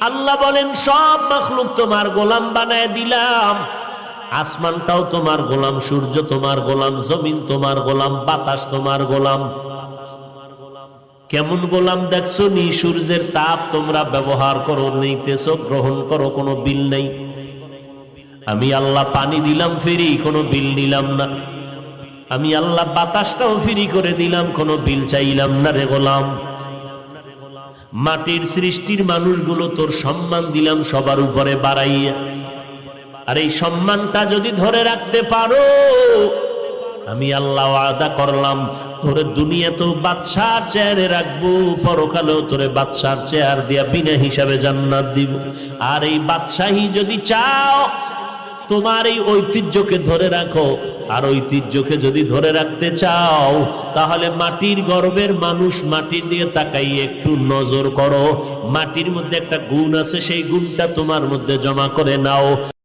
আল্লাহ বলেন সব মাখলুক তোমার গোলাম বানায় দিলাম। আসমানটাও তোমার গোলাম, সূর্য তোমার গোলাম, জমিন তোমার গোলাম, বাতাস তোমার গোলাম। কেমন গোলাম দেখছো নি? সূর্যের তাপ তোমরা ব্যবহার করো, নিতেছো, গ্রহণ করো, কোনো বিল নেই। আমি আল্লাহ পানি দিলাম ফ্রি, কোনো বিল নিলাম না। আমি আল্লাহ বাতাসটাও ফ্রি করে দিলাম, কোনো বিল চাইলাম না রে গোলাম। মাটির সৃষ্টির মানুষগুলো তোর সম্মান দিলাম সবার উপরে বাড়াইয়া। আর এই সম্মানটা যদি ধরে রাখতে পারো, আমি আল্লাহ ওয়াদা করলাম তোরে দুনিয়া তো বাদশার চেয়ারে রাখবো, পরকালেও তোরে বাদশার চেয়ার দিয়া বিনা হিসাবে জান্নাত দিব। আর এই বাদশাহী যদি চাও, তোমার এই ঐতিহ্যকে ধরে রাখো। আর ঐতিহ্যকে যদি ধরে রাখতে চাও, তাহলে মাটির গর্ভের মানুষ, মাটির দিকে তাকাইয়ে একটু নজর করো। মাটির মধ্যে একটা গুণ আছে, সেই গুণটা তোমার মধ্যে জমা করে নাও।